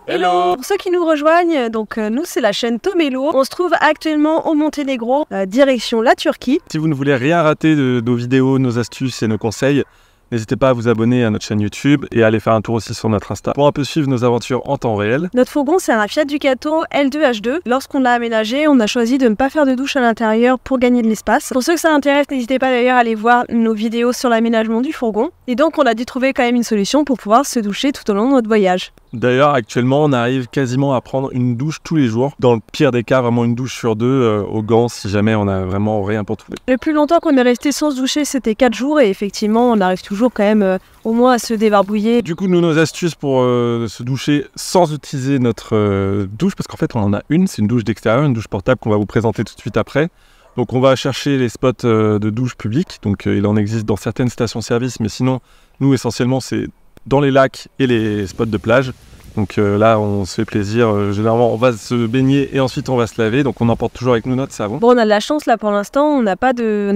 Hello! Pour ceux qui nous rejoignent, donc nous c'est la chaîne Tomelo. On se trouve actuellement au Monténégro, direction la Turquie. Si vous ne voulez rien rater de nos vidéos, nos astuces et nos conseils, n'hésitez pas à vous abonner à notre chaîne YouTube et à aller faire un tour aussi sur notre Insta pour un peu suivre nos aventures en temps réel. Notre fourgon c'est un Fiat Ducato L2H2. Lorsqu'on l'a aménagé, on a choisi de ne pas faire de douche à l'intérieur pour gagner de l'espace. Pour ceux que ça intéresse, n'hésitez pas d'ailleurs à aller voir nos vidéos sur l'aménagement du fourgon. Et donc on a dû trouver quand même une solution pour pouvoir se doucher tout au long de notre voyage. D'ailleurs, actuellement, on arrive quasiment à prendre une douche tous les jours. Dans le pire des cas, vraiment une douche sur deux au Gant, si jamais on a vraiment rien pour trouver. Le plus longtemps qu'on est resté sans se doucher, c'était 4 jours. Et effectivement, on arrive toujours quand même au moins à se débarbouiller. Du coup, nous, nos astuces pour se doucher sans utiliser notre douche, parce qu'en fait, on en a une, c'est une douche d'extérieur, une douche portable qu'on va vous présenter tout de suite après. Donc, on va chercher les spots de douche publics. Donc, il en existe dans certaines stations-service, mais sinon, nous, essentiellement, c'est dans les lacs et les spots de plage. Donc là, on se fait plaisir. Généralement, on va se baigner et ensuite on va se laver. Donc on emporte toujours avec nous notre savon. Bon, on a de la chance là pour l'instant. On n'est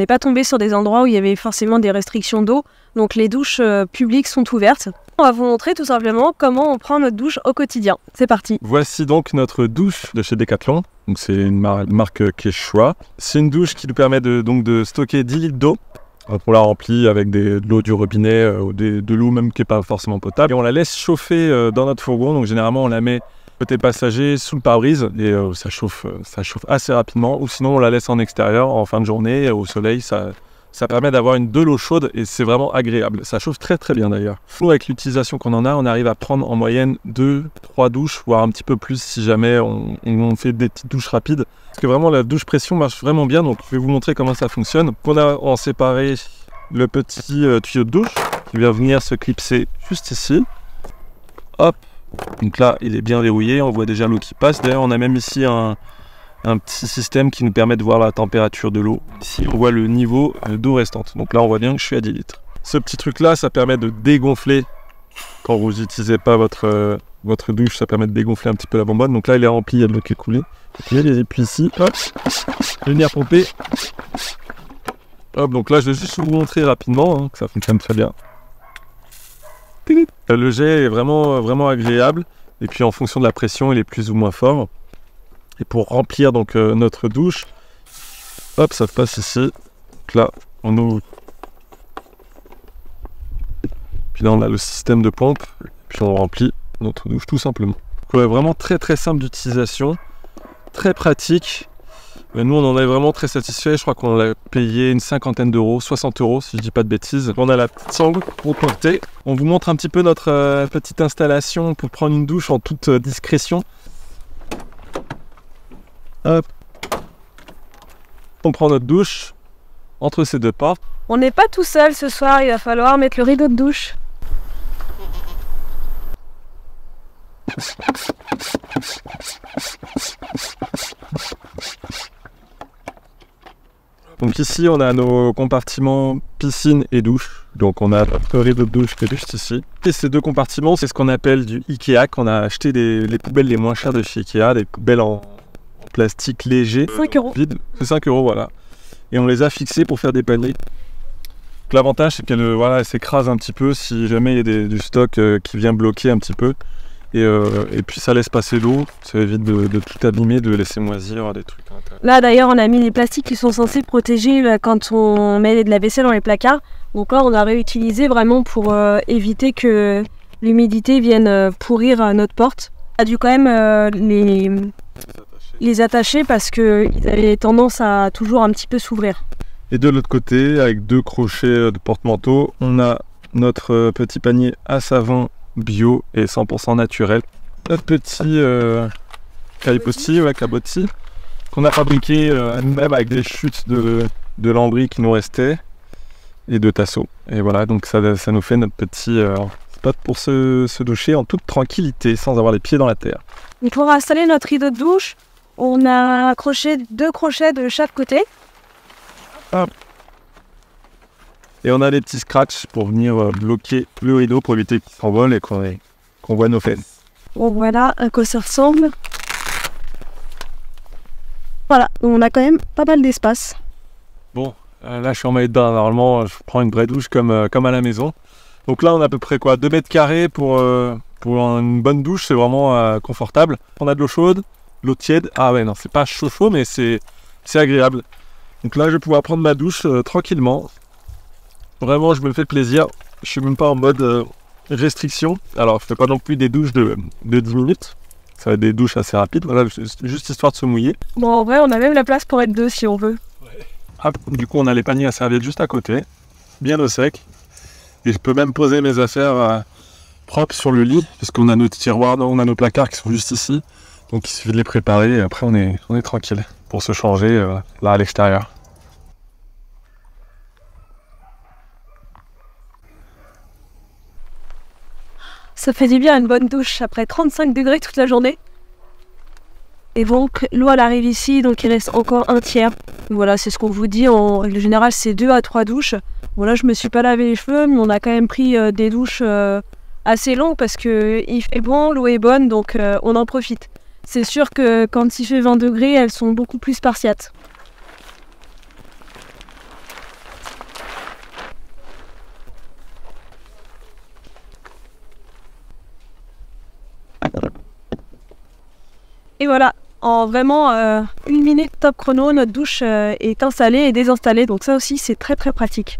pas tombé sur des endroits où il y avait forcément des restrictions d'eau. Donc les douches publiques sont ouvertes. On va vous montrer tout simplement comment on prend notre douche au quotidien. C'est parti. Voici donc notre douche de chez Decathlon. Donc c'est une marque Quechua. C'est une douche qui nous permet de stocker 10 litres d'eau. On la remplit avec de l'eau du robinet ou de l'eau même qui n'est pas forcément potable. Et on la laisse chauffer dans notre fourgon. Donc généralement on la met côté passager sous le pare-brise et ça chauffe assez rapidement. Ou sinon on la laisse en extérieur en fin de journée au soleil. Ça permet d'avoir de l'eau chaude et c'est vraiment agréable. Ça chauffe très très bien d'ailleurs. Nous avec l'utilisation qu'on en a, on arrive à prendre en moyenne 2-3 douches, voire un petit peu plus si jamais on fait des petites douches rapides. Parce que vraiment la douche pression marche vraiment bien, donc je vais vous montrer comment ça fonctionne. On a en séparé le petit tuyau de douche qui vient venir se clipser juste ici. Hop, donc là il est bien verrouillé, on voit déjà l'eau qui passe. D'ailleurs on a même ici un petit système qui nous permet de voir la température de l'eau. Ici on voit le niveau d'eau restante, donc là on voit bien que je suis à 10 litres. Ce petit truc là, ça permet de dégonfler quand vous n'utilisez pas votre douche, ça permet de dégonfler un petit peu la bonbonne. Donc là il est rempli, il y a de l'eau qui est coulée. Il y a des épuis ici, hop, je vais venir pomper. Hop, donc là je vais juste vous montrer rapidement que ça fonctionne très bien. Le jet est vraiment agréable, et puis en fonction de la pression il est plus ou moins fort. Et pour remplir donc notre douche, hop, ça passe ici. Donc là, on ouvre. Puis là, on a le système de pompe. Puis on remplit notre douche tout simplement. Donc, vraiment très simple d'utilisation, très pratique. Mais nous, on en est vraiment très satisfait. Je crois qu'on l'a payé une 50aine d'euros, 60 euros si je dis pas de bêtises. On a la petite sangle pour porter. On vous montre un petit peu notre petite installation pour prendre une douche en toute discrétion. Hop. On prend notre douche entre ces deux portes. On n'est pas tout seul ce soir, il va falloir mettre le rideau de douche. Donc ici on a nos compartiments piscine et douche. Donc on a notre rideau de douche qui est juste ici. Et ces deux compartiments, c'est ce qu'on appelle du Ikea. On a acheté les poubelles les moins chères de chez Ikea, des poubelles en plastique léger, 5 euros. Vide, c'est 5 euros, voilà. Et on les a fixés pour faire des paniers. L'avantage c'est qu'elle voilà, s'écrase un petit peu si jamais il y a du stock qui vient bloquer un petit peu. Et puis ça laisse passer l'eau, ça évite de tout abîmer, de laisser moisir des trucs. Là d'ailleurs on a mis les plastiques qui sont censés protéger quand on met de la vaisselle dans les placards. Donc là on a réutilisé vraiment pour éviter que l'humidité vienne pourrir notre porte. On a dû quand même les attacher parce qu'ils avaient tendance à toujours un petit peu s'ouvrir. Et de l'autre côté, avec 2 crochets de porte-manteau, on a notre petit panier à savon bio et 100% naturel. Notre petit cabotti qu'on a fabriqué nous-mêmes avec des chutes de lambris qui nous restaient et de tasseaux. Et voilà, donc ça nous fait notre petit spot pour se doucher en toute tranquillité sans avoir les pieds dans la terre. Et pour installer notre rideau de douche, on a accroché 2 crochets de chaque côté. Hop. Et on a des petits scratchs pour venir bloquer le rideau pour éviter qu'il s'envole et qu'on voit nos fesses. Bon voilà à quoi ça ressemble. Voilà, on a quand même pas mal d'espace. Bon, là je suis en maillot de bain, normalement je prends une vraie douche comme à la maison. Donc là on a à peu près quoi, 2 mètres carrés pour Pour une bonne douche, c'est vraiment confortable. On a de l'eau chaude, l'eau tiède. Ah ouais, non, c'est pas chaud, mais c'est agréable. Donc là, je vais pouvoir prendre ma douche tranquillement. Vraiment, je me fais plaisir. Je suis même pas en mode restriction. Alors, je fais pas non plus des douches de 10 minutes. Ça va être des douches assez rapides. Voilà, juste histoire de se mouiller. Bon, en vrai, on a même la place pour être deux si on veut. Ouais. Hop, du coup, on a les paniers à serviettes juste à côté. Bien au sec. Et je peux même poser mes affaires propres sur le lit. Parce qu'on a nos tiroirs, on a nos placards qui sont juste ici. Donc, il suffit de les préparer. Et après, on est tranquille pour se changer là à l'extérieur. Ça fait du bien une bonne douche après 35 degrés toute la journée. Et donc l'eau elle arrive ici, donc il reste encore un tiers. Voilà, c'est ce qu'on vous dit, en règle générale c'est 2 à 3 douches. Voilà, je me suis pas lavé les cheveux, mais on a quand même pris des douches assez longues parce qu'il fait bon, l'eau est bonne, donc on en profite. C'est sûr que quand il fait 20 degrés, elles sont beaucoup plus spartiates. Et voilà, en vraiment 1 minute top chrono, notre douche est installée et désinstallée. Donc ça aussi, c'est très très pratique.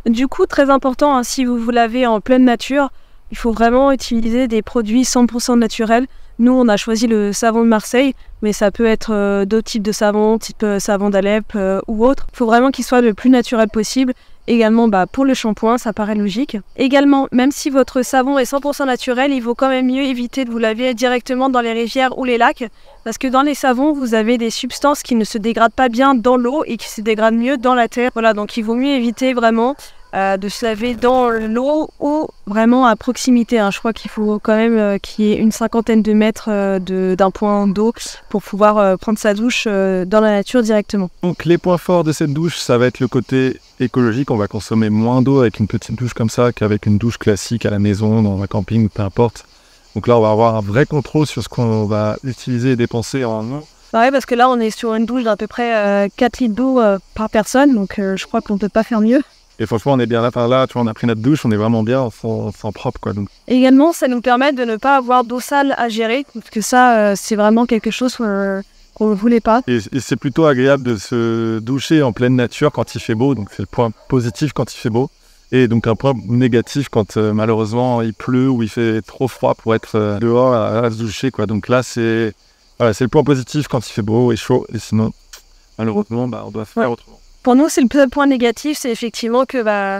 Du coup, très important, hein, si vous vous lavez en pleine nature, il faut vraiment utiliser des produits 100% naturels. Nous, on a choisi le savon de Marseille, mais ça peut être d'autres types de savons, type savon d'Alep ou autre. Il faut vraiment qu'il soit le plus naturel possible. Également pour le shampoing, ça paraît logique. Également, même si votre savon est 100% naturel, il vaut quand même mieux éviter de vous laver directement dans les rivières ou les lacs. Parce que dans les savons, vous avez des substances qui ne se dégradent pas bien dans l'eau et qui se dégradent mieux dans la terre. Voilà, donc il vaut mieux éviter vraiment de se laver dans l'eau ou vraiment à proximité. Je crois qu'il faut quand même qu'il y ait une 50aine de mètres d'un point d'eau pour pouvoir prendre sa douche dans la nature directement. Donc les points forts de cette douche, ça va être le côté écologique. On va consommer moins d'eau avec une petite douche comme ça qu'avec une douche classique à la maison, dans un camping, peu importe. Donc là, on va avoir un vrai contrôle sur ce qu'on va utiliser et dépenser en eau. Ouais, parce que là, on est sur une douche d'à peu près 4 litres d'eau par personne, donc je crois qu'on ne peut pas faire mieux. Et franchement, on est bien là, par là, tu vois, on a pris notre douche, on est vraiment bien, on sent propre, quoi. Donc. Également, ça nous permet de ne pas avoir d'eau sale à gérer, parce que ça, c'est vraiment quelque chose qu'on ne voulait pas. Et c'est plutôt agréable de se doucher en pleine nature quand il fait beau, donc c'est le point positif quand il fait beau. Et donc un point négatif quand malheureusement il pleut ou il fait trop froid pour être dehors à se doucher, quoi. Donc là, c'est le point positif quand il fait beau et chaud, et sinon, malheureusement, on doit faire autrement. Pour nous, c'est le seul point négatif, c'est effectivement que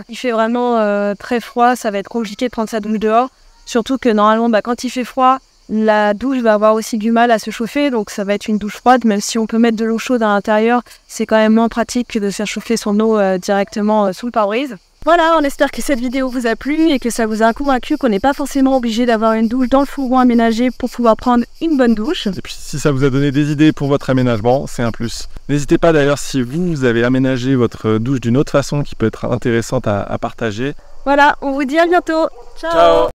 il fait vraiment très froid, ça va être compliqué de prendre sa douche dehors. Surtout que normalement, quand il fait froid, la douche va avoir aussi du mal à se chauffer, donc ça va être une douche froide. Même si on peut mettre de l'eau chaude à l'intérieur, c'est quand même moins pratique que de faire chauffer son eau directement sous le pare-brise. Voilà, on espère que cette vidéo vous a plu et que ça vous a convaincu qu'on n'est pas forcément obligé d'avoir une douche dans le fourgon aménagé pour pouvoir prendre une bonne douche. Et puis si ça vous a donné des idées pour votre aménagement, c'est un plus. N'hésitez pas d'ailleurs si vous avez aménagé votre douche d'une autre façon qui peut être intéressante à partager. Voilà, on vous dit à bientôt. Ciao.